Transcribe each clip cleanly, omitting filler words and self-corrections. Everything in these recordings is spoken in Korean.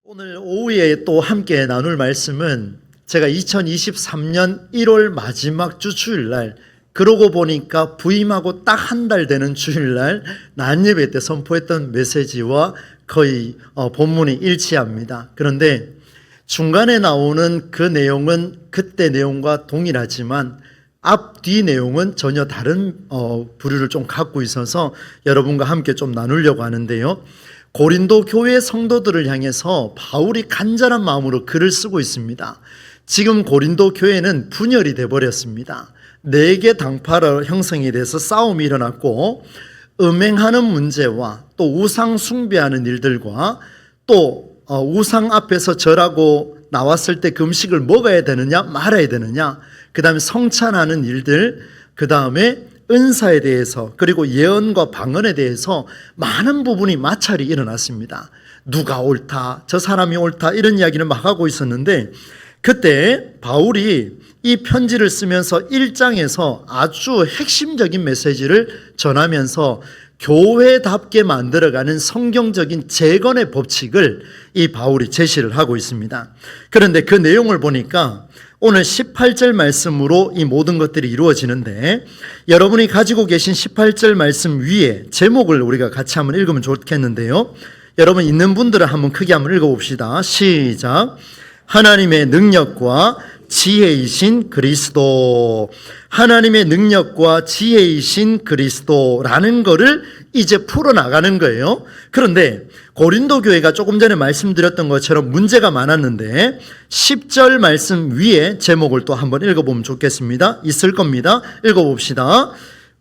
오늘 오후에 또 함께 나눌 말씀은 제가 2023년 1월 마지막 주 주일날, 그러고 보니까 부임하고 딱 한 달 되는 주일날 낮예배 때 선포했던 메시지와 거의 본문이 일치합니다. 그런데 중간에 나오는 그 내용은 그때 내용과 동일하지만 앞뒤 내용은 전혀 다른 부류를 좀 갖고 있어서 여러분과 함께 좀 나누려고 하는데요. 고린도 교회 성도들을 향해서 바울이 간절한 마음으로 글을 쓰고 있습니다. 지금 고린도 교회는 분열이 되어버렸습니다. 4개 당파로 형성이 돼서 싸움이 일어났고, 음행하는 문제와 또 우상 숭배하는 일들과 또 우상 앞에서 절하고 나왔을 때 그 음식을 먹어야 되느냐 말아야 되느냐, 그 다음에 성찬하는 일들, 그 다음에 은사에 대해서, 그리고 예언과 방언에 대해서 많은 부분이 마찰이 일어났습니다. 누가 옳다, 저 사람이 옳다, 이런 이야기를 막 하고 있었는데, 그때 바울이 이 편지를 쓰면서 1장에서 아주 핵심적인 메시지를 전하면서 교회답게 만들어가는 성경적인 재건의 법칙을 이 바울이 제시를 하고 있습니다. 그런데 그 내용을 보니까 오늘 18절 말씀으로 이 모든 것들이 이루어지는데, 여러분이 가지고 계신 18절 말씀 위에 제목을 우리가 같이 한번 읽으면 좋겠는데요. 여러분 있는 분들은 한번 크게 한번 읽어봅시다. 시작. 하나님의 능력과 지혜이신 그리스도. 하나님의 능력과 지혜이신 그리스도라는 거를 이제 풀어나가는 거예요. 그런데 고린도 교회가 조금 전에 말씀드렸던 것처럼 문제가 많았는데 10절 말씀 위에 제목을 또 한번 읽어보면 좋겠습니다. 있을 겁니다. 읽어봅시다.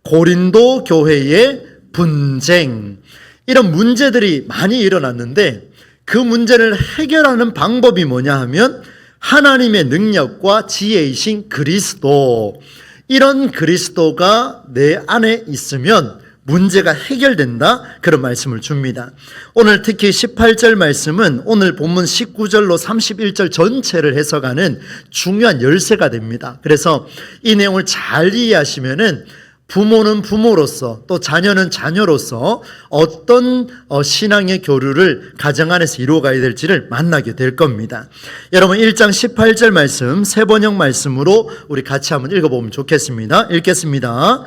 고린도 교회의 분쟁. 이런 문제들이 많이 일어났는데 그 문제를 해결하는 방법이 뭐냐 하면 하나님의 능력과 지혜이신 그리스도, 이런 그리스도가 내 안에 있으면 문제가 해결된다, 그런 말씀을 줍니다. 오늘 특히 18절 말씀은 오늘 본문 19절로 31절 전체를 해석하는 중요한 열쇠가 됩니다. 그래서 이 내용을 잘 이해하시면은 부모는 부모로서 또 자녀는 자녀로서 어떤 신앙의 교류를 가정 안에서 이루어가야 될지를 만나게 될 겁니다. 여러분 1장 18절 말씀 세번역 말씀으로 우리 같이 한번 읽어보면 좋겠습니다. 읽겠습니다.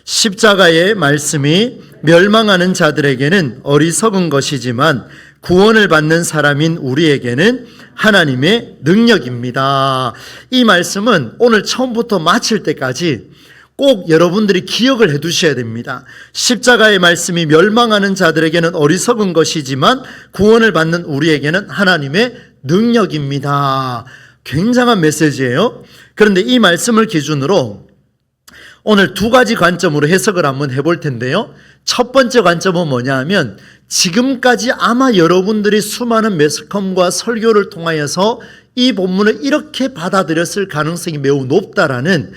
십자가의 말씀이 멸망하는 자들에게는 어리석은 것이지만 구원을 받는 사람인 우리에게는 하나님의 능력입니다. 이 말씀은 오늘 처음부터 마칠 때까지 꼭 여러분들이 기억을 해 두셔야 됩니다. 십자가의 말씀이 멸망하는 자들에게는 어리석은 것이지만 구원을 받는 우리에게는 하나님의 능력입니다. 굉장한 메시지예요. 그런데 이 말씀을 기준으로 오늘 2가지 관점으로 해석을 한번 해볼 텐데요. 첫 번째 관점은 뭐냐 하면 지금까지 아마 여러분들이 수많은 매스컴과 설교를 통하여서 이 본문을 이렇게 받아들였을 가능성이 매우 높다라는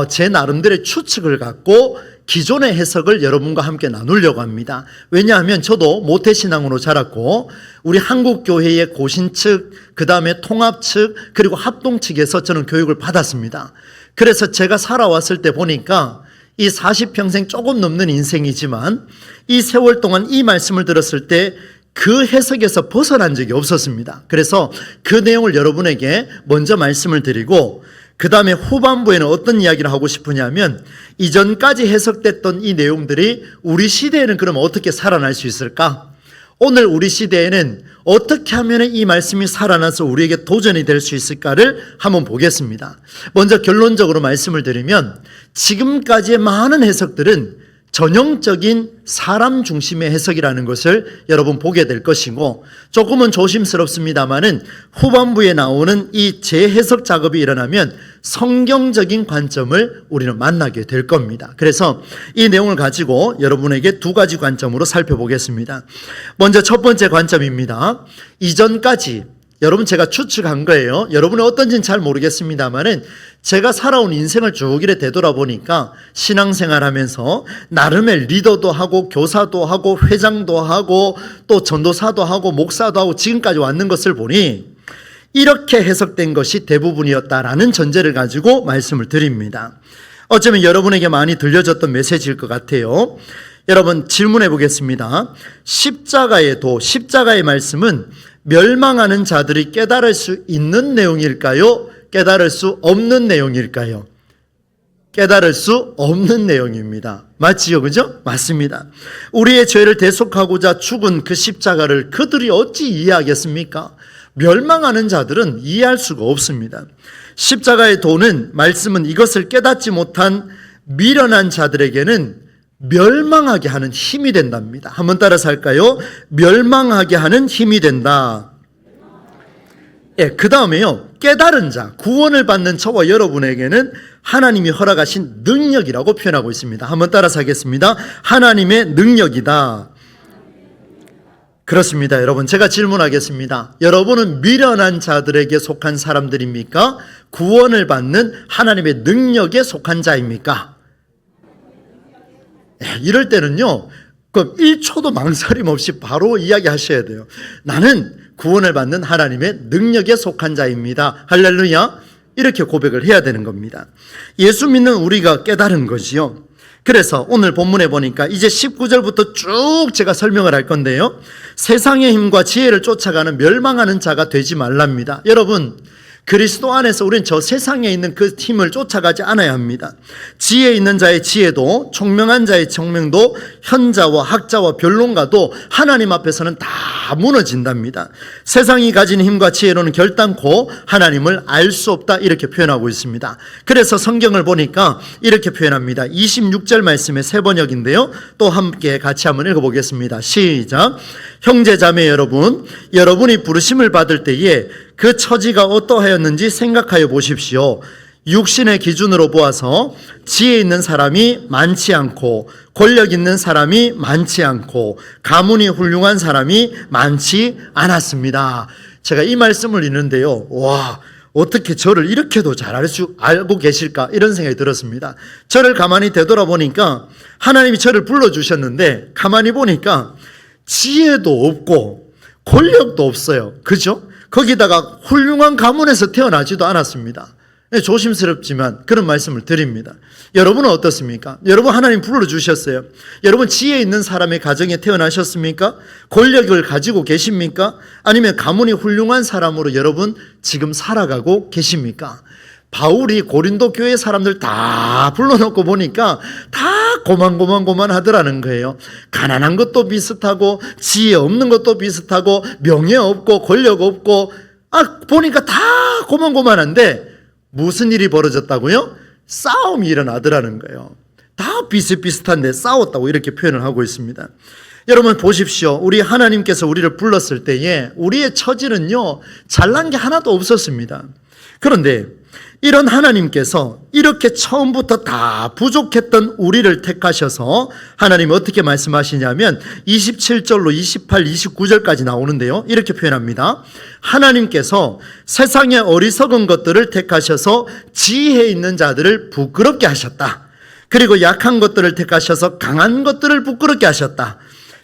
제 나름대로의 추측을 갖고 기존의 해석을 여러분과 함께 나누려고 합니다. 왜냐하면 저도 모태신앙으로 자랐고 우리 한국교회의 고신 측, 그 다음에 통합 측, 그리고 합동 측에서 저는 교육을 받았습니다. 그래서 제가 살아왔을 때 보니까 이 40평생 조금 넘는 인생이지만 이 세월 동안 이 말씀을 들었을 때 그 해석에서 벗어난 적이 없었습니다. 그래서 그 내용을 여러분에게 먼저 말씀을 드리고 그 다음에 후반부에는 어떤 이야기를 하고 싶으냐면 이전까지 해석됐던 이 내용들이 우리 시대에는 그럼 어떻게 살아날 수 있을까? 오늘 우리 시대에는 어떻게 하면 이 말씀이 살아나서 우리에게 도전이 될 수 있을까를 한번 보겠습니다. 먼저 결론적으로 말씀을 드리면 지금까지의 많은 해석들은 전형적인 사람 중심의 해석이라는 것을 여러분 보게 될 것이고, 조금은 조심스럽습니다만은 후반부에 나오는 이 재해석 작업이 일어나면 성경적인 관점을 우리는 만나게 될 겁니다. 그래서 이 내용을 가지고 여러분에게 2가지 관점으로 살펴보겠습니다. 먼저 첫 번째 관점입니다. 이전까지 여러분 제가 추측한 거예요. 여러분은 어떤지는 잘 모르겠습니다만은 제가 살아온 인생을 쭉 이래 되돌아보니까 신앙생활하면서 나름의 리더도 하고 교사도 하고 회장도 하고 또 전도사도 하고 목사도 하고 지금까지 왔는 것을 보니 이렇게 해석된 것이 대부분이었다라는 전제를 가지고 말씀을 드립니다. 어쩌면 여러분에게 많이 들려졌던 메시지일 것 같아요. 여러분 질문해 보겠습니다. 십자가의 말씀은 멸망하는 자들이 깨달을 수 있는 내용일까요? 깨달을 수 없는 내용일까요? 깨달을 수 없는 내용입니다. 맞지요? 그죠? 맞습니다. 우리의 죄를 대속하고자 죽은 그 십자가를 그들이 어찌 이해하겠습니까? 멸망하는 자들은 이해할 수가 없습니다. 십자가의 도는, 말씀은 이것을 깨닫지 못한 미련한 자들에게는 멸망하게 하는 힘이 된답니다. 한번 따라서 할까요? 멸망하게 하는 힘이 된다. 그 다음에요, 깨달은 자, 구원을 받는 저와 여러분에게는 하나님이 허락하신 능력이라고 표현하고 있습니다. 한번 따라서 하겠습니다. 하나님의 능력이다. 그렇습니다. 여러분, 제가 질문하겠습니다. 여러분은 미련한 자들에게 속한 사람들입니까? 구원을 받는 하나님의 능력에 속한 자입니까? 이럴 때는요, 그럼 1초도 망설임 없이 바로 이야기하셔야 돼요. 나는 구원을 받는 하나님의 능력에 속한 자입니다. 할렐루야. 이렇게 고백을 해야 되는 겁니다. 예수 믿는 우리가 깨달은 것이요. 그래서 오늘 본문에 보니까 이제 19절부터 쭉 제가 설명을 할 건데요, 세상의 힘과 지혜를 쫓아가는 멸망하는 자가 되지 말랍니다. 여러분, 그리스도 안에서 우리는 저 세상에 있는 그 힘을 쫓아가지 않아야 합니다. 지혜 있는 자의 지혜도, 총명한 자의 총명도, 현자와 학자와 변론가도 하나님 앞에서는 다 무너진답니다. 세상이 가진 힘과 지혜로는 결단코 하나님을 알 수 없다, 이렇게 표현하고 있습니다. 그래서 성경을 보니까 이렇게 표현합니다. 26절 말씀의 새 번역인데요, 또 함께 같이 한번 읽어보겠습니다. 시작. 형제 자매 여러분, 여러분이 부르심을 받을 때에 그 처지가 어떠하였는지 생각하여 보십시오. 육신의 기준으로 보아서 지혜 있는 사람이 많지 않고, 권력 있는 사람이 많지 않고, 가문이 훌륭한 사람이 많지 않았습니다. 제가 이 말씀을 읽는데요, 와, 어떻게 저를 이렇게도 잘 알고 계실까, 이런 생각이 들었습니다. 저를 가만히 되돌아보니까 하나님이 저를 불러주셨는데, 가만히 보니까 지혜도 없고 권력도 없어요. 그죠? 거기다가 훌륭한 가문에서 태어나지도 않았습니다. 조심스럽지만 그런 말씀을 드립니다. 여러분은 어떻습니까? 여러분, 하나님 불러주셨어요. 여러분, 지혜 있는 사람의 가정에 태어나셨습니까? 권력을 가지고 계십니까? 아니면 가문이 훌륭한 사람으로 여러분 지금 살아가고 계십니까? 바울이 고린도 교회 사람들 다 불러놓고 보니까 다 고만 하더라는 거예요. 가난한 것도 비슷하고, 지혜 없는 것도 비슷하고, 명예 없고, 권력 없고, 보니까 다 고만한데 무슨 일이 벌어졌다고요? 싸움이 일어나더라는 거예요. 다 비슷비슷한데 싸웠다고 이렇게 표현을 하고 있습니다. 여러분 보십시오. 우리 하나님께서 우리를 불렀을 때에 우리의 처지는요, 잘난 게 하나도 없었습니다. 그런데 이런 하나님께서 이렇게 처음부터 다 부족했던 우리를 택하셔서 하나님이 어떻게 말씀하시냐면 27절로 28, 29절까지 나오는데요, 이렇게 표현합니다. 하나님께서 세상의 어리석은 것들을 택하셔서 지혜 있는 자들을 부끄럽게 하셨다. 그리고 약한 것들을 택하셔서 강한 것들을 부끄럽게 하셨다.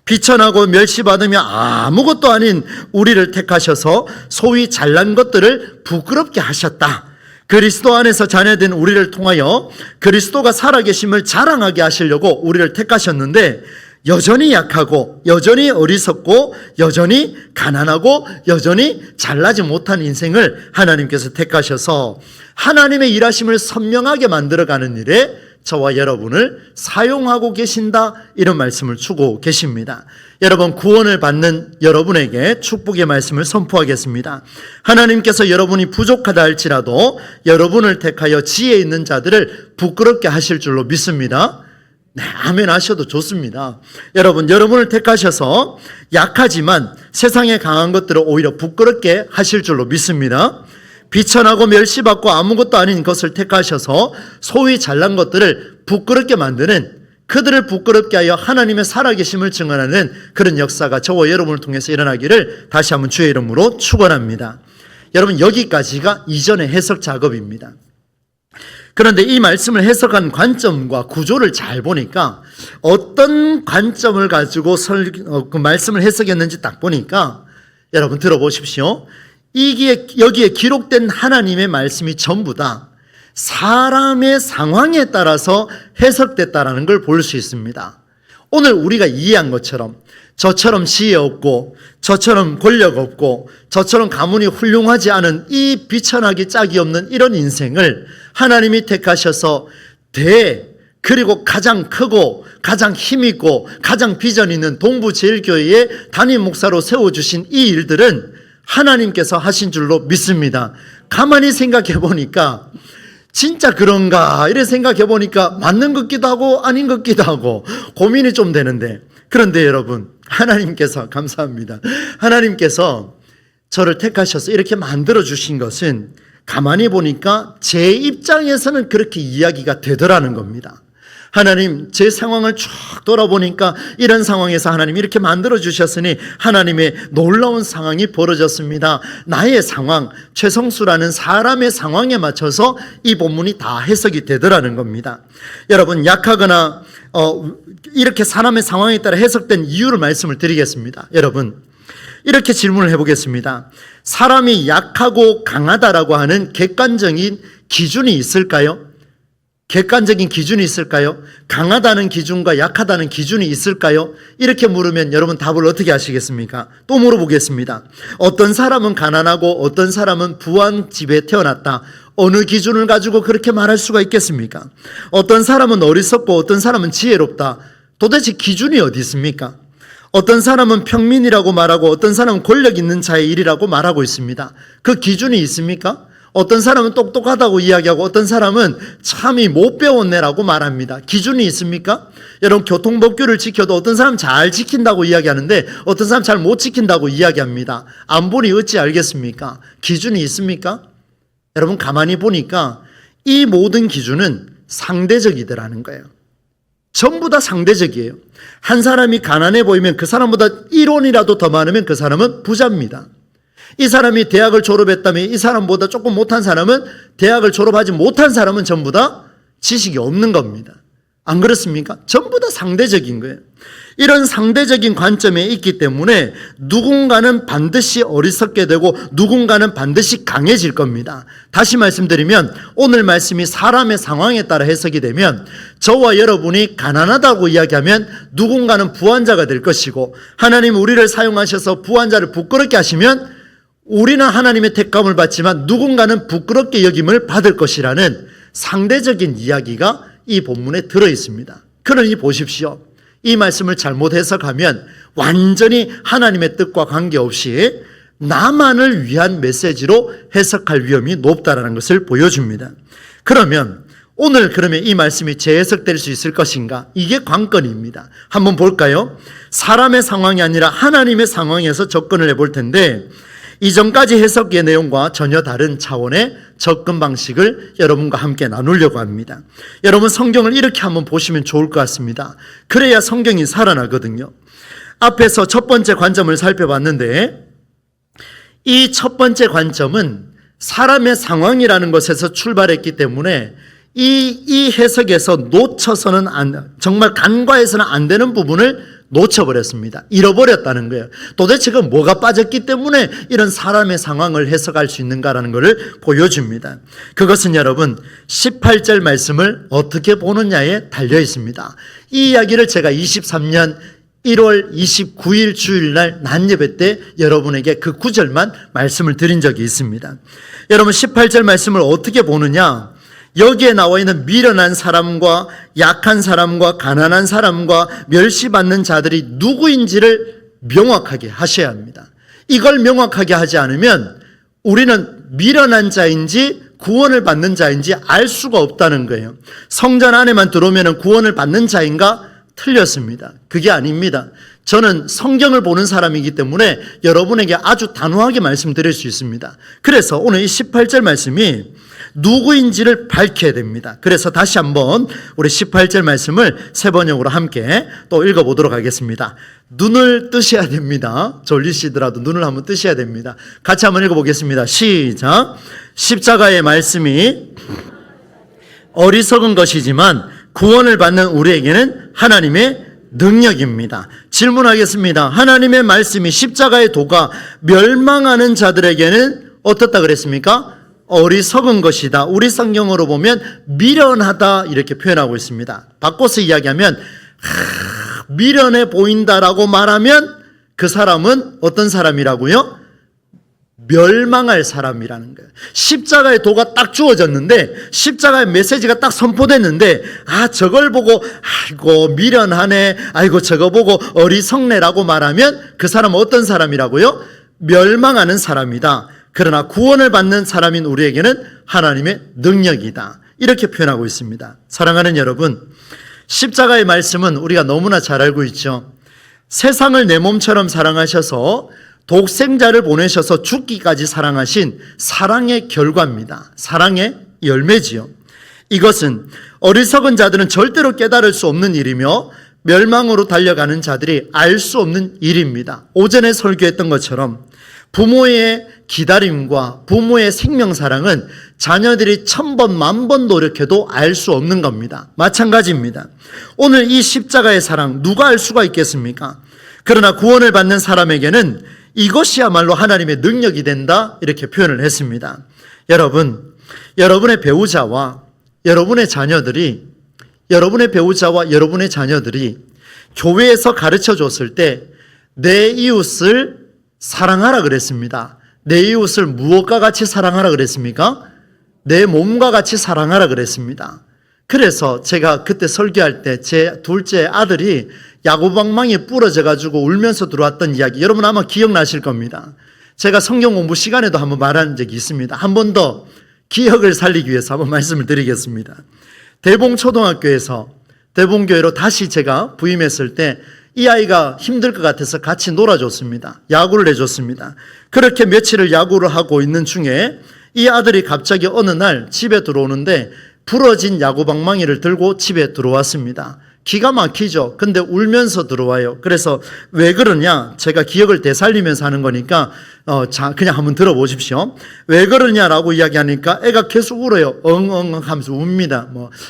비천하고 멸시받으며 아무것도 아닌 우리를 택하셔서 소위 잘난 것들을 부끄럽게 하셨다. 그리스도 안에서 자녀된 우리를 통하여 그리스도가 살아계심을 자랑하게 하시려고 우리를 택하셨는데, 여전히 약하고 여전히 어리석고 여전히 가난하고 여전히 잘나지 못한 인생을 하나님께서 택하셔서 하나님의 일하심을 선명하게 만들어가는 일에 저와 여러분을 사용하고 계신다, 이런 말씀을 주고 계십니다. 여러분, 구원을 받는 여러분에게 축복의 말씀을 선포하겠습니다. 하나님께서 여러분이 부족하다 할지라도 여러분을 택하여 지혜 있는 자들을 부끄럽게 하실 줄로 믿습니다. 네, 아멘 하셔도 좋습니다. 여러분을 택하셔서 약하지만 세상에 강한 것들을 오히려 부끄럽게 하실 줄로 믿습니다. 비천하고 멸시받고 아무것도 아닌 것을 택하셔서 소위 잘난 것들을 부끄럽게 만드는, 그들을 부끄럽게 하여 하나님의 살아계심을 증언하는 그런 역사가 저와 여러분을 통해서 일어나기를 다시 한번 주의 이름으로 축원합니다. 여러분, 여기까지가 이전의 해석 작업입니다. 그런데 이 말씀을 해석한 관점과 구조를 잘 보니까 어떤 관점을 가지고 그 말씀을 해석했는지 딱 보니까, 여러분 들어보십시오. 여기에 기록된 하나님의 말씀이 전부 다 사람의 상황에 따라서 해석됐다라는 걸 볼 수 있습니다. 오늘 우리가 이해한 것처럼 저처럼 지혜 없고 저처럼 권력 없고 저처럼 가문이 훌륭하지 않은 이 비천하기 짝이 없는 이런 인생을 하나님이 택하셔서 그리고 가장 크고 가장 힘있고 가장 비전 있는 동부제일교회의 담임 목사로 세워주신 이 일들은 하나님께서 하신 줄로 믿습니다. 가만히 생각해 보니까 진짜 그런가 이래 생각해 보니까 맞는 것 같기도 하고 아닌 것 같기도 하고 고민이 좀 되는데, 그런데 여러분, 하나님께서 감사합니다. 하나님께서 저를 택하셔서 이렇게 만들어 주신 것은 가만히 보니까 제 입장에서는 그렇게 이야기가 되더라는 겁니다. 하나님, 제 상황을 쭉 돌아보니까 이런 상황에서 하나님 이렇게 만들어 주셨으니 하나님의 놀라운 상황이 벌어졌습니다. 나의 상황, 최성수라는 사람의 상황에 맞춰서 이 본문이 다 해석이 되더라는 겁니다. 여러분, 약하거나 이렇게 사람의 상황에 따라 해석된 이유를 말씀을 드리겠습니다. 여러분, 이렇게 질문을 해보겠습니다. 사람이 약하고 강하다라고 하는 객관적인 기준이 있을까요? 객관적인 기준이 있을까요? 강하다는 기준과 약하다는 기준이 있을까요? 이렇게 물으면 여러분 답을 어떻게 하시겠습니까? 또 물어보겠습니다. 어떤 사람은 가난하고 어떤 사람은 부한 집에 태어났다. 어느 기준을 가지고 그렇게 말할 수가 있겠습니까? 어떤 사람은 어리석고 어떤 사람은 지혜롭다. 도대체 기준이 어디 있습니까? 어떤 사람은 평민이라고 말하고 어떤 사람은 권력 있는 자의 일이라고 말하고 있습니다. 그 기준이 있습니까? 어떤 사람은 똑똑하다고 이야기하고 어떤 사람은 참이 못 배웠네라고 말합니다. 기준이 있습니까? 여러분, 교통법규를 지켜도 어떤 사람은 잘 지킨다고 이야기하는데 어떤 사람은 잘 못 지킨다고 이야기합니다. 안 보니 어찌 알겠습니까? 기준이 있습니까? 여러분, 가만히 보니까 이 모든 기준은 상대적이더라는 거예요. 전부 다 상대적이에요. 한 사람이 가난해 보이면 그 사람보다 1원이라도 더 많으면 그 사람은 부자입니다. 이 사람이 대학을 졸업했다면 이 사람보다 조금 못한 사람은, 대학을 졸업하지 못한 사람은 전부 다 지식이 없는 겁니다. 안 그렇습니까? 전부 다 상대적인 거예요. 이런 상대적인 관점에 있기 때문에 누군가는 반드시 어리석게 되고 누군가는 반드시 강해질 겁니다. 다시 말씀드리면 오늘 말씀이 사람의 상황에 따라 해석이 되면 저와 여러분이 가난하다고 이야기하면 누군가는 부한자가 될 것이고, 하나님 우리를 사용하셔서 부한자를 부끄럽게 하시면 우리는 하나님의 택감을 받지만 누군가는 부끄럽게 여김을 받을 것이라는 상대적인 이야기가 이 본문에 들어 있습니다. 그러니 보십시오. 이 말씀을 잘못 해석하면 완전히 하나님의 뜻과 관계없이 나만을 위한 메시지로 해석할 위험이 높다는 것을 보여줍니다. 그러면 이 말씀이 재해석될 수 있을 것인가? 이게 관건입니다. 한번 볼까요? 사람의 상황이 아니라 하나님의 상황에서 접근을 해볼 텐데, 이전까지 해석의 내용과 전혀 다른 차원의 접근 방식을 여러분과 함께 나누려고 합니다. 여러분, 성경을 이렇게 한번 보시면 좋을 것 같습니다. 그래야 성경이 살아나거든요. 앞에서 첫 번째 관점을 살펴봤는데, 이 첫 번째 관점은 사람의 상황이라는 것에서 출발했기 때문에 이 해석에서 정말 간과해서는 안 되는 부분을 놓쳐버렸습니다. 잃어버렸다는 거예요. 도대체 그 뭐가 빠졌기 때문에 이런 사람의 상황을 해석할 수 있는가라는 것을 보여줍니다. 그것은 여러분 18절 말씀을 어떻게 보느냐에 달려 있습니다. 이 이야기를 제가 23년 1월 29일 주일날 낮예배 때 여러분에게 그 구절만 말씀을 드린 적이 있습니다. 여러분 18절 말씀을 어떻게 보느냐? 여기에 나와 있는 미련한 사람과 약한 사람과 가난한 사람과 멸시받는 자들이 누구인지를 명확하게 하셔야 합니다. 이걸 명확하게 하지 않으면 우리는 미련한 자인지 구원을 받는 자인지 알 수가 없다는 거예요. 성전 안에만 들어오면 구원을 받는 자인가? 틀렸습니다. 그게 아닙니다. 저는 성경을 보는 사람이기 때문에 여러분에게 아주 단호하게 말씀드릴 수 있습니다. 그래서 오늘 이 18절 말씀이 누구인지를 밝혀야 됩니다. 그래서 다시 한번 우리 18절 말씀을 세 번역으로 함께 또 읽어보도록 하겠습니다. 눈을 뜨셔야 됩니다. 졸리시더라도 눈을 한번 뜨셔야 됩니다. 같이 한번 읽어보겠습니다. 시작. 십자가의 말씀이 어리석은 것이지만 구원을 받는 우리에게는 하나님의 능력입니다. 질문하겠습니다. 하나님의 말씀이 십자가의 도가 멸망하는 자들에게는 어떻다 그랬습니까? 어리석은 것이다. 우리 성경으로 보면 미련하다 이렇게 표현하고 있습니다. 바꿔서 이야기하면 미련해 보인다라고 말하면 그 사람은 어떤 사람이라고요? 멸망할 사람이라는 거예요. 십자가의 도가 딱 주어졌는데, 십자가의 메시지가 딱 선포됐는데, 저걸 보고 아이고 미련하네, 아이고 저거 보고 어리석네라고 말하면 그 사람은 어떤 사람이라고요? 멸망하는 사람이다. 그러나 구원을 받는 사람인 우리에게는 하나님의 능력이다. 이렇게 표현하고 있습니다. 사랑하는 여러분, 십자가의 말씀은 우리가 너무나 잘 알고 있죠. 세상을 내 몸처럼 사랑하셔서 독생자를 보내셔서 죽기까지 사랑하신 사랑의 결과입니다. 사랑의 열매지요. 이것은 어리석은 자들은 절대로 깨달을 수 없는 일이며 멸망으로 달려가는 자들이 알 수 없는 일입니다. 오전에 설교했던 것처럼 부모의 기다림과 부모의 생명사랑은 자녀들이 1000번, 10,000번 노력해도 알 수 없는 겁니다. 마찬가지입니다. 오늘 이 십자가의 사랑 누가 알 수가 있겠습니까? 그러나 구원을 받는 사람에게는 이것이야말로 하나님의 능력이 된다, 이렇게 표현을 했습니다. 여러분, 여러분의 배우자와 여러분의 자녀들이 교회에서 가르쳐 줬을 때 내 이웃을 사랑하라 그랬습니다. 내 이웃을 무엇과 같이 사랑하라 그랬습니까? 내 몸과 같이 사랑하라 그랬습니다. 그래서 제가 그때 설교할 때 제 둘째 아들이 야구방망이 부러져 가지고 울면서 들어왔던 이야기, 여러분 아마 기억나실 겁니다. 제가 성경 공부 시간에도 한번 말한 적이 있습니다. 한 번 더 기억을 살리기 위해서 한번 말씀을 드리겠습니다. 대봉초등학교에서 대봉교회로 다시 제가 부임했을 때 이 아이가 힘들 것 같아서 같이 놀아줬습니다. 야구를 해줬습니다. 그렇게 며칠을 야구를 하고 있는 중에 이 아들이 갑자기 어느 날 집에 들어오는데 부러진 야구방망이를 들고 집에 들어왔습니다. 기가 막히죠. 근데 울면서 들어와요. 그래서 왜 그러냐? 제가 기억을 되살리면서 하는 거니까 그냥 한번 들어보십시오. 왜 그러냐라고 이야기하니까 애가 계속 울어요. 엉엉 하면서 웁니다.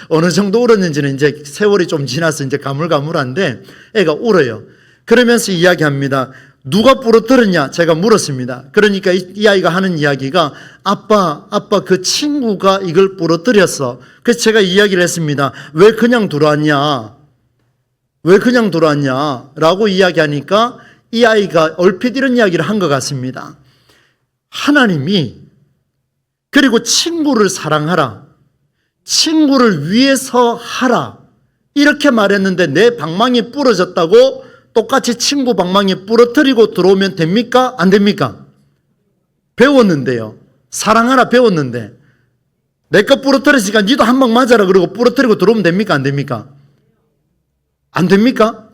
어느 정도 울었는지는 이제 세월이 좀 지나서 이제 가물가물한데 애가 울어요. 그러면서 이야기합니다. 누가 부러뜨렸냐? 제가 물었습니다. 그러니까 이 아이가 하는 이야기가 아빠 그 친구가 이걸 부러뜨렸어. 그래서 제가 이야기를 했습니다. 왜 그냥 들어왔냐? 라고 이야기하니까 이 아이가 얼핏 이런 이야기를 한 것 같습니다. 하나님이 그리고 친구를 사랑하라, 친구를 위해서 하라, 이렇게 말했는데 내 방망이 부러졌다고 똑같이 친구 방망이 부러뜨리고 들어오면 됩니까? 안 됩니까? 배웠는데요. 사랑하라 배웠는데 내 거 부러뜨렸으니까 니도 한 방 맞아라 그러고 부러뜨리고 들어오면 됩니까? 안 됩니까? 안 됩니까?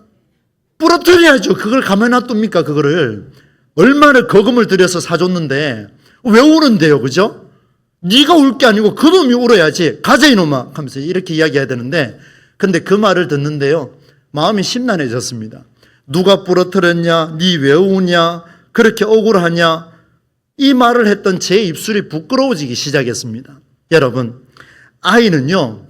부러뜨려야죠. 그걸 가만히 놔둡니까? 그거를 얼마나 거금을 들여서 사줬는데 왜 우는데요? 그죠? 네가 울 게 아니고 그놈이 울어야지. 가자 이놈아 하면서 이렇게 이야기해야 되는데, 근데 그 말을 듣는데요 마음이 심란해졌습니다. 누가 부러뜨렸냐? 네 왜 우냐? 그렇게 억울하냐? 이 말을 했던 제 입술이 부끄러워지기 시작했습니다. 여러분, 아이는요,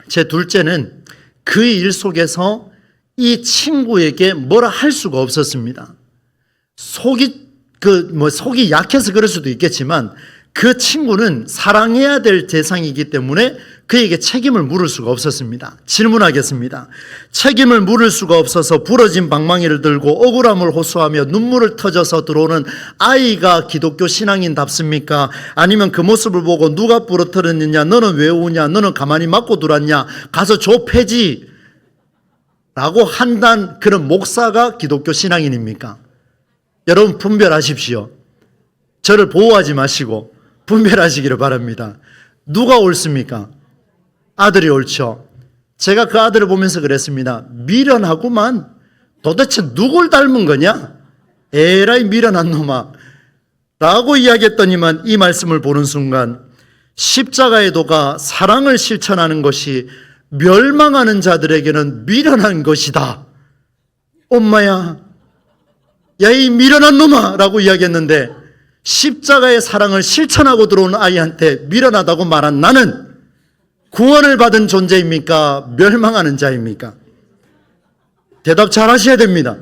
제 둘째는 그 일 속에서 이 친구에게 뭐라 할 수가 없었습니다. 속이 약해서 그럴 수도 있겠지만 그 친구는 사랑해야 될 대상이기 때문에 그에게 책임을 물을 수가 없었습니다. 질문하겠습니다. 책임을 물을 수가 없어서 부러진 방망이를 들고 억울함을 호소하며 눈물을 터져서 들어오는 아이가 기독교 신앙인답습니까? 아니면 그 모습을 보고 누가 부러뜨렸느냐, 너는 왜 우냐, 너는 가만히 맞고 들어왔냐, 가서 줘 패지 라고 한단 그런 목사가 기독교 신앙인입니까? 여러분 분별하십시오. 저를 보호하지 마시고 분별하시기를 바랍니다. 누가 옳습니까? 아들이 옳죠. 제가 그 아들을 보면서 그랬습니다. 미련하구만. 도대체 누굴 닮은 거냐? 에라이 미련한 놈아 라고 이야기했더니만 이 말씀을 보는 순간 십자가의 도가 사랑을 실천하는 것이 멸망하는 자들에게는 미련한 것이다. 엄마야, 야 이 미련한 놈아 라고 이야기했는데 십자가의 사랑을 실천하고 들어온 아이한테 미련하다고 말한 나는 구원을 받은 존재입니까? 멸망하는 자입니까? 대답 잘 하셔야 됩니다.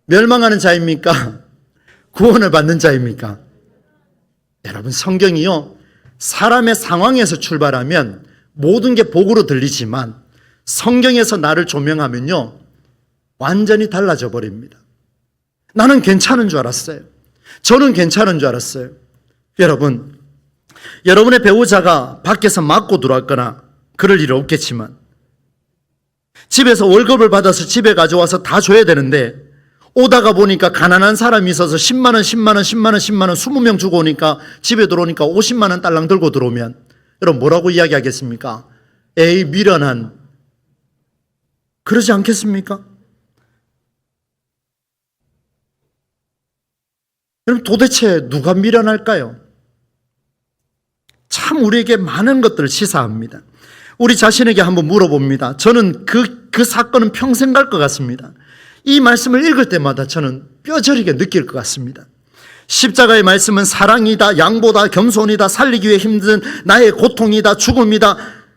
멸망하는 자입니까? 구원을 받는 자입니까? 여러분, 성경이요, 사람의 상황에서 출발하면 모든 게 복으로 들리지만 성경에서 나를 조명하면요 완전히 달라져 버립니다. 나는 괜찮은 줄 알았어요. 저는 괜찮은 줄 알았어요. 여러분, 여러분의 배우자가 밖에서 맞고 들어왔거나 그럴 일은 없겠지만 집에서 월급을 받아서 집에 가져와서 다 줘야 되는데 오다가 보니까 가난한 사람이 있어서 10만 원, 10만 원, 10만 원, 10만 원 20명 주고 오니까 집에 들어오니까 50만 원 딸랑 들고 들어오면 여러분 뭐라고 이야기하겠습니까? 에이 미련한, 그러지 않겠습니까? 여러분 도대체 누가 미련할까요? 참 우리에게 많은 것들을 시사합니다. 우리 자신에게 한번 물어봅니다. 저는 그 사건은 평생 갈 것 같습니다. 이 말씀을 읽을 때마다 저는 뼈저리게 느낄 것 같습니다. 십자가의 말씀은 사랑이다, 양보다, 겸손이다, 살리기 위해 힘든 나의 고통이다, 죽음이다.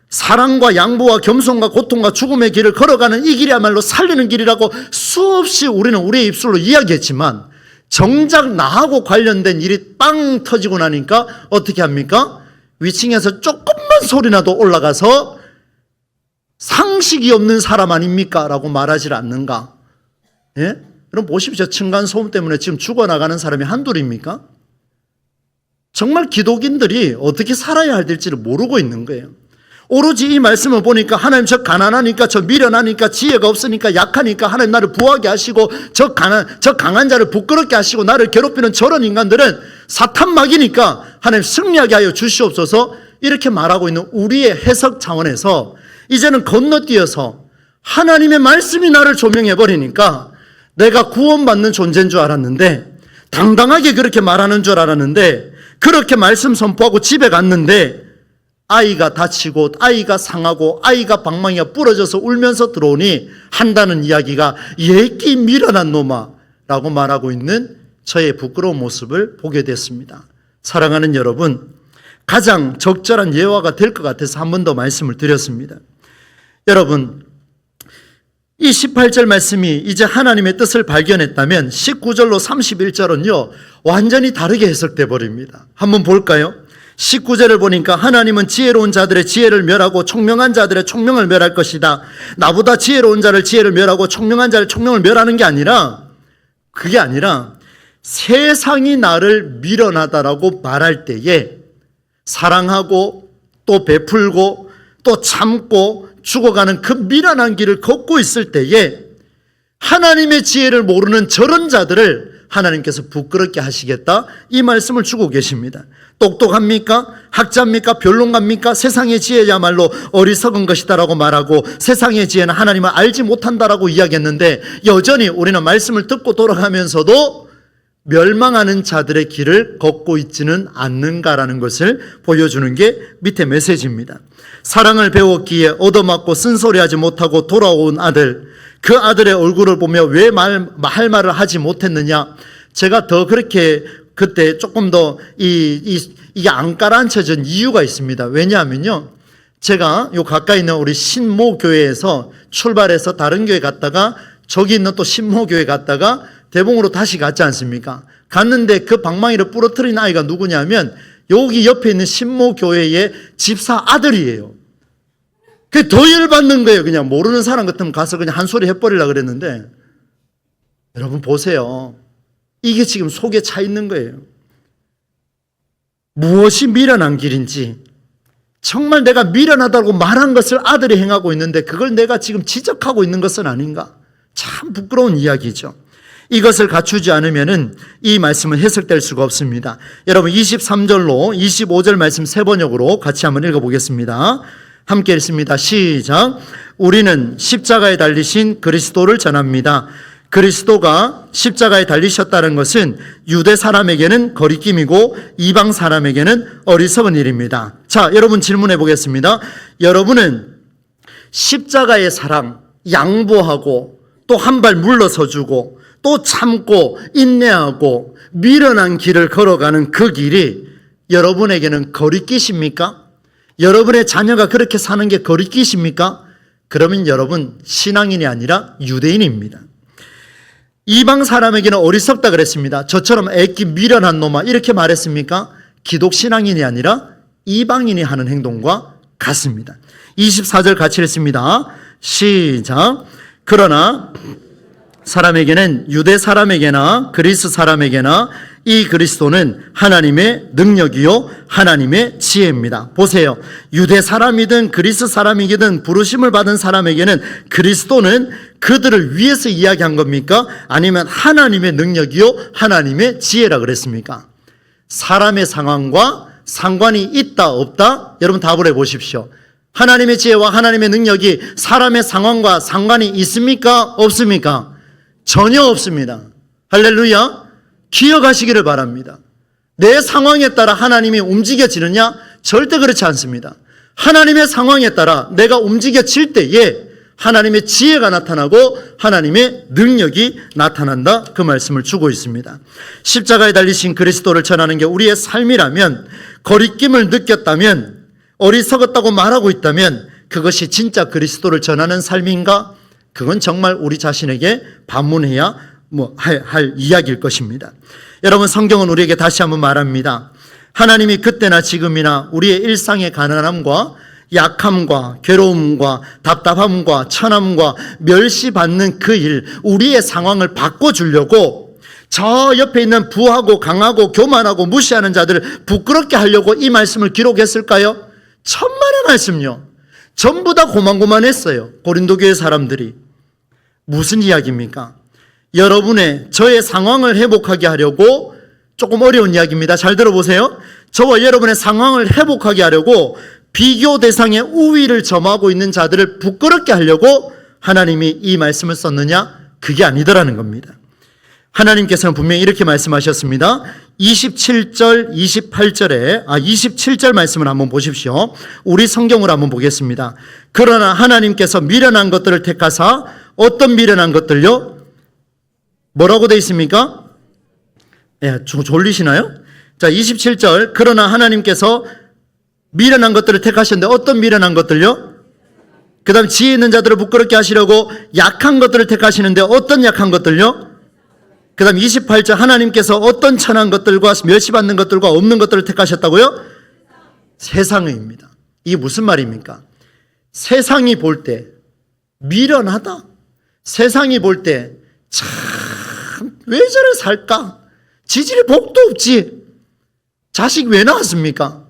사랑과 양보와 겸손과 고통과 죽음의 길을 걸어가는 이 길이야말로 살리는 길이라고 수없이 우리는 우리의 입술로 이야기했지만 정작 나하고 관련된 일이 빵 터지고 나니까 어떻게 합니까? 위층에서 조금만 소리나도 올라가서 상식이 없는 사람 아닙니까? 라고 말하지 않는가? 예? 여러분 보십시오. 층간소음 때문에 지금 죽어나가는 사람이 한둘입니까? 정말 기독인들이 어떻게 살아야 할지를 모르고 있는 거예요. 오로지 이 말씀을 보니까 하나님 저 가난하니까 저 미련하니까 지혜가 없으니까 약하니까 하나님 나를 부하게 하시고 저 강한 자를 부끄럽게 하시고 나를 괴롭히는 저런 인간들은 사탄 막이니까 하나님 승리하게 하여 주시옵소서 이렇게 말하고 있는 우리의 해석 차원에서 이제는 건너뛰어서 하나님의 말씀이 나를 조명해 버리니까 내가 구원받는 존재인 줄 알았는데 당당하게 그렇게 말하는 줄 알았는데 그렇게 말씀 선포하고 집에 갔는데 아이가 다치고 아이가 상하고 아이가 방망이가 부러져서 울면서 들어오니 한다는 이야기가 예끼 미련한 놈아 라고 말하고 있는 저의 부끄러운 모습을 보게 됐습니다. 사랑하는 여러분, 가장 적절한 예화가 될 것 같아서 한 번 더 말씀을 드렸습니다. 여러분, 이 18절 말씀이 이제 하나님의 뜻을 발견했다면 19절로 31절은요 완전히 다르게 해석돼 버립니다. 한번 볼까요? 19절을 보니까 하나님은 지혜로운 자들의 지혜를 멸하고 총명한 자들의 총명을 멸할 것이다. 나보다 지혜로운 자를 지혜를 멸하고 총명한 자를 총명을 멸하는 게 아니라 그게 아니라 세상이 나를 미련하다라고 말할 때에 사랑하고 또 베풀고 또 참고 죽어가는 그 미련한 길을 걷고 있을 때에 하나님의 지혜를 모르는 저런 자들을 하나님께서 부끄럽게 하시겠다 이 말씀을 주고 계십니다. 똑똑합니까? 학자입니까? 변론가입니까? 세상의 지혜야말로 어리석은 것이다라고 말하고 세상의 지혜는 하나님을 알지 못한다라고 이야기했는데 여전히 우리는 말씀을 듣고 돌아가면서도 멸망하는 자들의 길을 걷고 있지는 않는가라는 것을 보여주는 게 밑에 메시지입니다. 사랑을 배웠기에 얻어맞고 쓴소리하지 못하고 돌아온 아들, 그 아들의 얼굴을 보며 왜 할 말을 하지 못했느냐. 제가 더 그렇게 그때 조금 더 이게 안 깔아앉혀진 이유가 있습니다. 왜냐하면요, 제가 요 가까이 있는 우리 신모교회에서 출발해서 다른 교회 갔다가 저기 있는 또 신모교회 갔다가 대봉으로 다시 갔지 않습니까? 갔는데 그 방망이를 부러뜨린 아이가 누구냐면 여기 옆에 있는 신모교회의 집사 아들이에요. 그게 더 열받는 거예요. 그냥 모르는 사람 같으면 가서 그냥 한 소리 해버리려고 그랬는데 여러분 보세요. 이게 지금 속에 차 있는 거예요. 무엇이 미련한 길인지 정말 내가 미련하다고 말한 것을 아들이 행하고 있는데 그걸 내가 지금 지적하고 있는 것은 아닌가? 참 부끄러운 이야기죠. 이것을 갖추지 않으면은 이 말씀은 해석될 수가 없습니다. 여러분 23절로 25절 말씀 세 번역으로 같이 한번 읽어보겠습니다. 함께 읽습니다. 시작. 우리는 십자가에 달리신 그리스도를 전합니다. 그리스도가 십자가에 달리셨다는 것은 유대 사람에게는 거리낌이고 이방 사람에게는 어리석은 일입니다. 자, 여러분 질문해 보겠습니다. 여러분은 십자가의 사랑, 양보하고 또 한 발 물러서 주고 또 참고 인내하고 미련한 길을 걸어가는 그 길이 여러분에게는 거리끼십니까? 여러분의 자녀가 그렇게 사는 게 거리끼십니까? 그러면 여러분 신앙인이 아니라 유대인입니다. 이방 사람에게는 어리석다 그랬습니다. 저처럼 애기 미련한 놈아 이렇게 말했습니까? 기독 신앙인이 아니라 이방인이 하는 행동과 같습니다. 24절 같이 읽습니다. 시작. 그러나 사람에게는 유대 사람에게나 그리스 사람에게나 이 그리스도는 하나님의 능력이요 하나님의 지혜입니다. 보세요. 유대 사람이든 그리스 사람이든 부르심을 받은 사람에게는 그리스도는 그들을 위해서 이야기한 겁니까? 아니면 하나님의 능력이요 하나님의 지혜라 그랬습니까? 사람의 상황과 상관이 있다 없다? 여러분 답을 해보십시오. 하나님의 지혜와 하나님의 능력이 사람의 상황과 상관이 있습니까? 없습니까? 전혀 없습니다. 할렐루야. 기억하시기를 바랍니다. 내 상황에 따라 하나님이 움직여지느냐? 절대 그렇지 않습니다. 하나님의 상황에 따라 내가 움직여질 때에 하나님의 지혜가 나타나고 하나님의 능력이 나타난다, 그 말씀을 주고 있습니다. 십자가에 달리신 그리스도를 전하는 게 우리의 삶이라면, 거리낌을 느꼈다면, 어리석었다고 말하고 있다면 그것이 진짜 그리스도를 전하는 삶인가? 그건 정말 우리 자신에게 반문해야 할 이야기일 것입니다. 여러분, 성경은 우리에게 다시 한번 말합니다. 하나님이 그때나 지금이나 우리의 일상의 가난함과 약함과 괴로움과 답답함과 천함과 멸시받는 그 일, 우리의 상황을 바꿔주려고 저 옆에 있는 부하고 강하고 교만하고 무시하는 자들을 부끄럽게 하려고 이 말씀을 기록했을까요? 천만의 말씀요. 전부 다 고만고만했어요. 고린도 교회 사람들이. 무슨 이야기입니까? 여러분의 저의 상황을 회복하게 하려고, 조금 어려운 이야기입니다. 잘 들어보세요. 저와 여러분의 상황을 회복하게 하려고 비교 대상의 우위를 점하고 있는 자들을 부끄럽게 하려고 하나님이 이 말씀을 썼느냐? 그게 아니더라는 겁니다. 하나님께서는 분명히 이렇게 말씀하셨습니다. 27절, 28절에 27절 말씀을 한번 보십시오. 우리 성경으로 한번 보겠습니다. 그러나 하나님께서 미련한 것들을 택하사, 어떤 미련한 것들요? 뭐라고 되어 있습니까? 졸리시나요? 자, 27절. 그러나 하나님께서 미련한 것들을 택하셨는데 어떤 미련한 것들요? 그 다음 지혜 있는 자들을 부끄럽게 하시려고 약한 것들을 택하시는데 어떤 약한 것들요? 그 다음 28절. 하나님께서 어떤 천한 것들과 멸시받는 것들과 없는 것들을 택하셨다고요? 세상의입니다. 이게 무슨 말입니까? 세상이 볼 때 미련하다. 세상이 볼 때 참 왜 저를 살까? 지질이 복도 없지. 자식 왜 낳았습니까?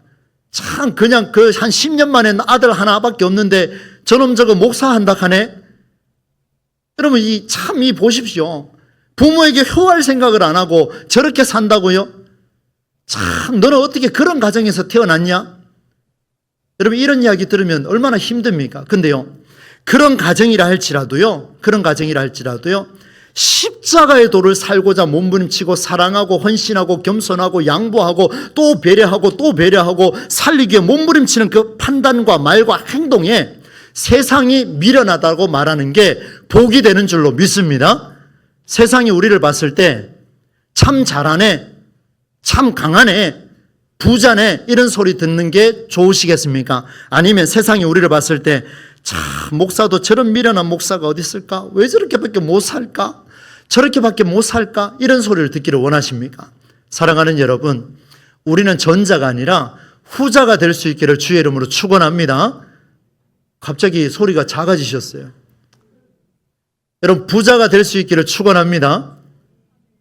참 그냥 그 한 10년 만에 아들 하나밖에 없는데 저놈 저거 목사한다 하네. 여러분 이 보십시오. 부모에게 효할 생각을 안 하고 저렇게 산다고요? 참 너는 어떻게 그런 가정에서 태어났냐? 여러분 이런 이야기 들으면 얼마나 힘듭니까? 근데요, 그런 가정이라 할지라도요, 십자가의 도를 살고자 몸부림치고 사랑하고 헌신하고 겸손하고 양보하고 또 배려하고 살리기 위해 몸부림치는 그 판단과 말과 행동에 세상이 미련하다고 말하는 게 복이 되는 줄로 믿습니다. 세상이 우리를 봤을 때 참 잘하네, 참 강하네, 부자네, 이런 소리 듣는 게 좋으시겠습니까? 아니면 세상이 우리를 봤을 때 참 목사도 저런 미련한 목사가 어디 있을까? 왜 저렇게밖에 못 살까? 저렇게밖에 못 살까? 이런 소리를 듣기를 원하십니까? 사랑하는 여러분, 우리는 전자가 아니라 후자가 될 수 있기를 주의 이름으로 축원합니다. 갑자기 소리가 작아지셨어요. 여러분 부자가 될 수 있기를 축원합니다.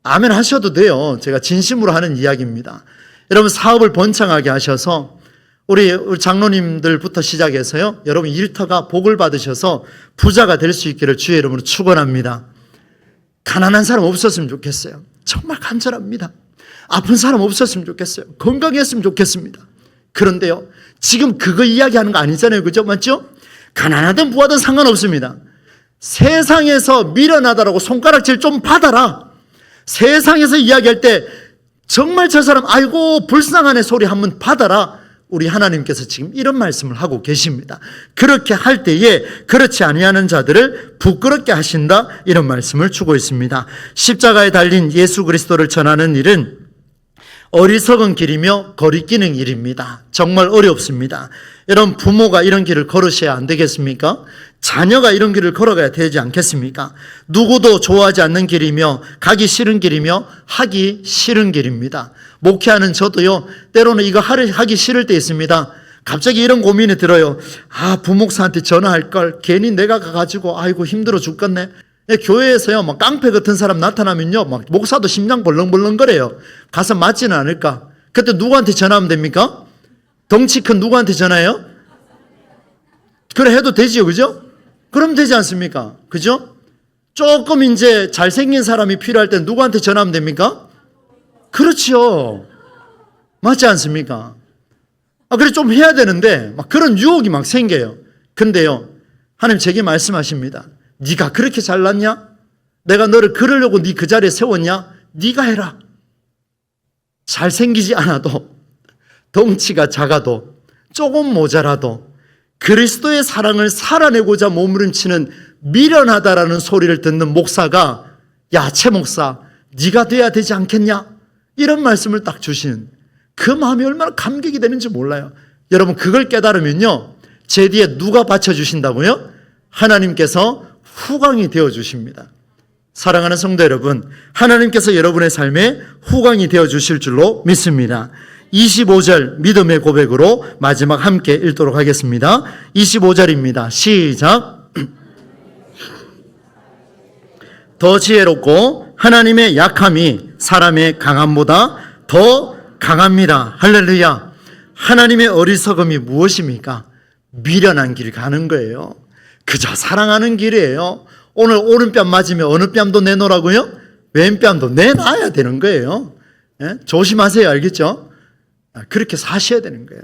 아멘 하셔도 돼요. 제가 진심으로 하는 이야기입니다. 여러분 사업을 번창하게 하셔서 우리 장로님들부터 시작해서요, 여러분 일터가 복을 받으셔서 부자가 될 수 있기를 주의 이름으로 축원합니다. 가난한 사람 없었으면 좋겠어요. 정말 간절합니다. 아픈 사람 없었으면 좋겠어요. 건강했으면 좋겠습니다. 그런데요, 지금 그거 이야기하는 거 아니잖아요. 그죠? 맞죠? 가난하든 부하든 상관없습니다. 세상에서 미련하다라고 손가락질 좀 받아라. 세상에서 이야기할 때 정말 저 사람 아이고 불쌍하네 소리 한번 받아라. 우리 하나님께서 지금 이런 말씀을 하고 계십니다. 그렇게 할 때에 그렇지 아니하는 자들을 부끄럽게 하신다, 이런 말씀을 주고 있습니다. 십자가에 달린 예수 그리스도를 전하는 일은 어리석은 길이며 거리끼는 일입니다. 정말 어렵습니다. 여러분 부모가 이런 길을 걸으셔야 안 되겠습니까? 자녀가 이런 길을 걸어가야 되지 않겠습니까? 누구도 좋아하지 않는 길이며 가기 싫은 길이며 하기 싫은 길입니다. 목회하는 저도요, 때로는 이거 하기 싫을 때 있습니다. 갑자기 이런 고민이 들어요. 부목사한테 전화할 걸, 괜히 내가 가가지고 아이고 힘들어 죽겠네. 교회에서요, 막 깡패 같은 사람 나타나면요, 막 목사도 심장 벌렁벌렁거려요. 가서 맞지는 않을까? 그때 누구한테 전화하면 됩니까? 덩치 큰 누구한테 전화해요? 그래 해도 되지요, 그죠? 그럼 되지 않습니까? 그죠? 조금 이제 잘생긴 사람이 필요할 때 누구한테 전화하면 됩니까? 그렇죠. 맞지 않습니까? 그래 좀 해야 되는데 막 그런 유혹이 막 생겨요. 근데요, 하나님 제게 말씀하십니다. 네가 그렇게 잘났냐? 내가 너를 그러려고 네 그 자리에 세웠냐? 네가 해라. 잘생기지 않아도, 덩치가 작아도, 조금 모자라도 그리스도의 사랑을 살아내고자 몸부림치는 미련하다라는 소리를 듣는 목사가, 야, 최 목사 네가 돼야 되지 않겠냐? 이런 말씀을 딱 주시는 그 마음이 얼마나 감격이 되는지 몰라요. 여러분 그걸 깨달으면요, 제 뒤에 누가 받쳐주신다고요? 하나님께서 후광이 되어주십니다. 사랑하는 성도 여러분, 하나님께서 여러분의 삶에 후광이 되어주실 줄로 믿습니다. 25절 믿음의 고백으로 마지막 함께 읽도록 하겠습니다. 25절입니다. 시작. 더 지혜롭고 하나님의 약함이 사람의 강함보다 더 강합니다. 할렐루야. 하나님의 어리석음이 무엇입니까? 미련한 길 가는 거예요. 그저 사랑하는 길이에요. 오늘 오른뺨 맞으면 어느 뺨도 내놓으라고요? 왼뺨도 내놔야 되는 거예요. 조심하세요. 알겠죠? 그렇게 사셔야 되는 거예요.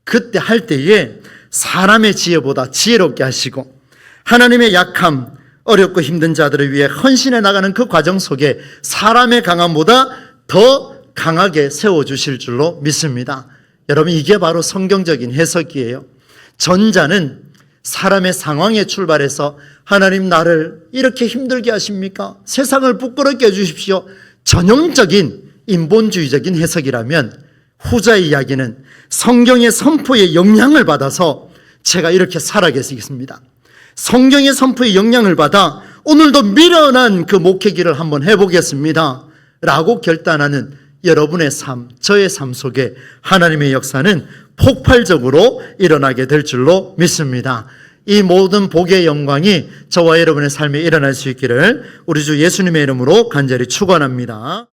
그때 할 때에 사람의 지혜보다 지혜롭게 하시고 하나님의 약함, 어렵고 힘든 자들을 위해 헌신해 나가는 그 과정 속에 사람의 강함보다 더 강하게 세워주실 줄로 믿습니다. 여러분 이게 바로 성경적인 해석이에요. 전자는 사람의 상황에 출발해서 하나님 나를 이렇게 힘들게 하십니까? 세상을 부끄럽게 해주십시오. 전형적인 인본주의적인 해석이라면 후자의 이야기는 성경의 선포의 영향을 받아서 제가 이렇게 살아계시겠습니다. 성경의 선포의 영향을 받아 오늘도 미련한 그 목회기를 한번 해보겠습니다 라고 결단하는 여러분의 삶, 저의 삶 속에 하나님의 역사는 폭발적으로 일어나게 될 줄로 믿습니다. 이 모든 복의 영광이 저와 여러분의 삶에 일어날 수 있기를 우리 주 예수님의 이름으로 간절히 축원합니다.